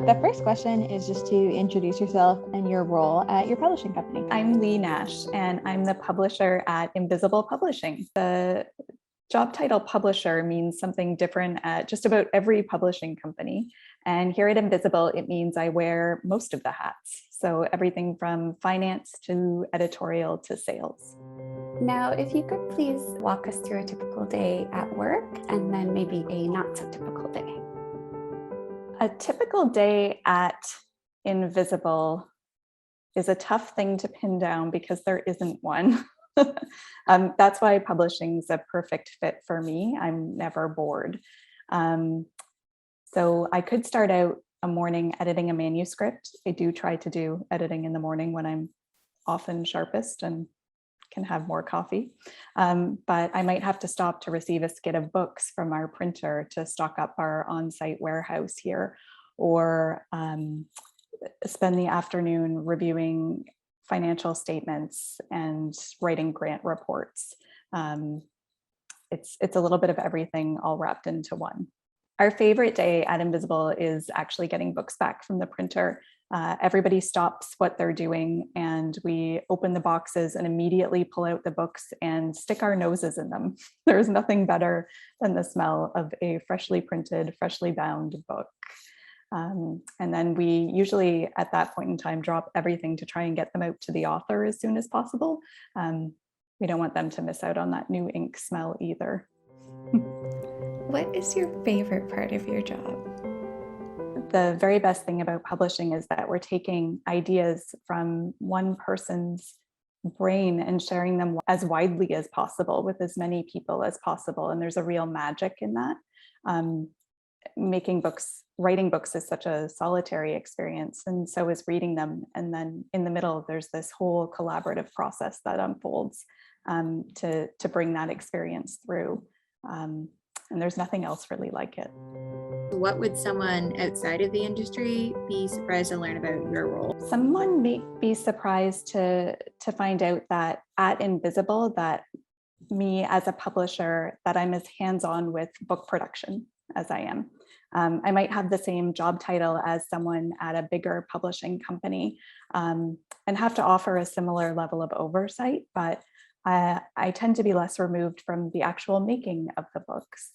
The first question is just to introduce yourself and your role at your publishing company. I'm Leigh Nash, and I'm the publisher at Invisible Publishing. The job title publisher means something different at just about every publishing company. And here at Invisible, it means I wear most of the hats. So everything from finance to editorial to sales. Now, if you could please walk us through a typical day at work and then maybe a not so typical day. A typical day at Invisible is a tough thing to pin down because there isn't one. That's why publishing is a perfect fit for me. I'm never bored. So I could start out a morning editing a manuscript. I do try to do editing in the morning when I'm often sharpest and can have more coffee. But I might have to stop to receive a skid of books from our printer to stock up our on-site warehouse here, or spend the afternoon reviewing financial statements and writing grant reports. It's a little bit of everything all wrapped into one. Our favorite day at Invisible is actually getting books back from the printer. Everybody stops what they're doing and we open the boxes and immediately pull out the books and stick our noses in them. There's nothing better than the smell of a freshly printed, freshly bound book. And then we usually at that point in time drop everything to try and get them out to the author as soon as possible. We don't want them to miss out on that new ink smell either. What is your favorite part of your job? The very best thing about publishing is that we're taking ideas from one person's brain and sharing them as widely as possible with as many people as possible. And there's a real magic in that. Writing books is such a solitary experience, and so is reading them. And then in the middle, there's this whole collaborative process that unfolds to bring that experience through. And there's nothing else really like it. What would someone outside of the industry be surprised to learn about your role? Someone may be surprised to find out that at Invisible, that me as a publisher, that I'm as hands-on with book production as I am. I might have the same job title as someone at a bigger publishing company and have to offer a similar level of oversight, but I tend to be less removed from the actual making of the books,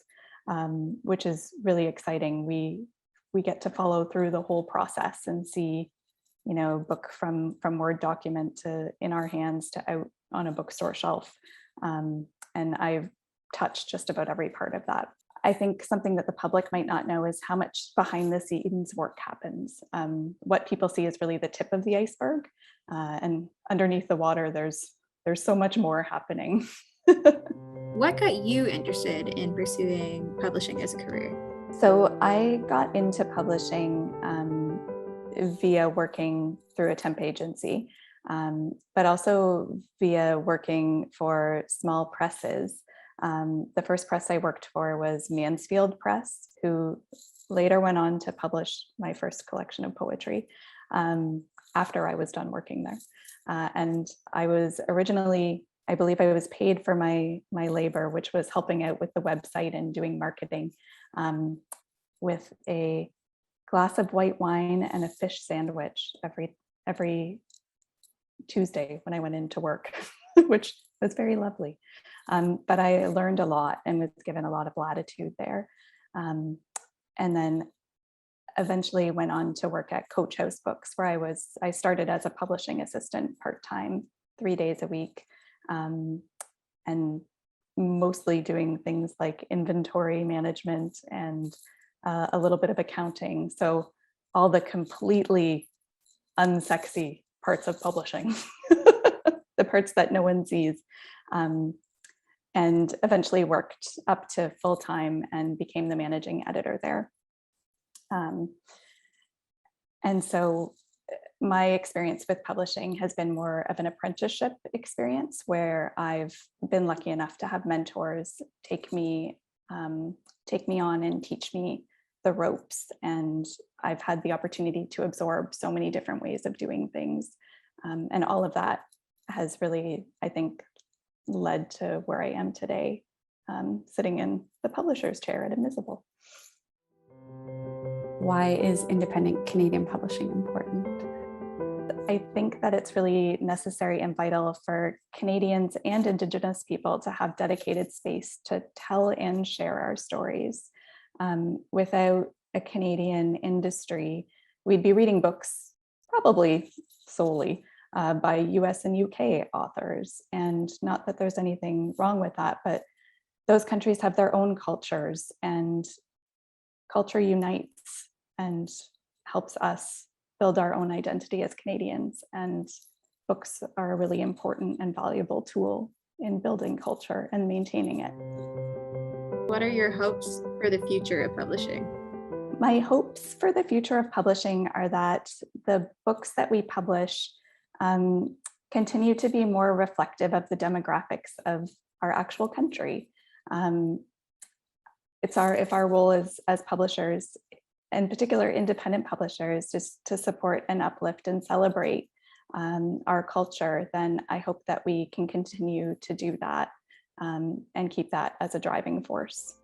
which is really exciting. We get to follow through the whole process and see, book from Word document to in our hands to out on a bookstore shelf. And I've touched just about every part of that. I think something that the public might not know is how much behind the scenes work happens. What people see is really the tip of the iceberg, and underneath the water, there's so much more happening. What got you interested in pursuing publishing as a career? So I got into publishing via working through a temp agency, but also via working for small presses. The first press I worked for was Mansfield Press, who later went on to publish my first collection of poetry after I was done working there. And I was originally, I believe I was paid for my labor, which was helping out with the website and doing marketing, with a glass of white wine and a fish sandwich every Tuesday when I went into work, which was very lovely. But I learned a lot and was given a lot of latitude there. And then eventually went on to work at Coach House Books, where I started as a publishing assistant part-time, 3 days a week, and mostly doing things like inventory management and a little bit of accounting. So all the completely unsexy parts of publishing, the parts that no one sees. And eventually worked up to full-time and became the managing editor there. And so my experience with publishing has been more of an apprenticeship experience, where I've been lucky enough to have mentors take me on and teach me the ropes. And I've had the opportunity to absorb so many different ways of doing things. And all of that has really, I think, led to where I am today, sitting in the publisher's chair at Invisible. Why is independent Canadian publishing important? I think that it's really necessary and vital for Canadians and Indigenous people to have dedicated space to tell and share our stories. Without a Canadian industry, we'd be reading books probably solely by US and UK authors. And not that there's anything wrong with that, but those countries have their own cultures, and culture unites and helps us build our own identity as Canadians. And books are a really important and valuable tool in building culture and maintaining it. What are your hopes for the future of publishing? My hopes for the future of publishing are that the books that we publish continue to be more reflective of the demographics of our actual country. If our role is as publishers, in particular independent publishers, just to support and uplift and celebrate our culture, then I hope that we can continue to do that and keep that as a driving force.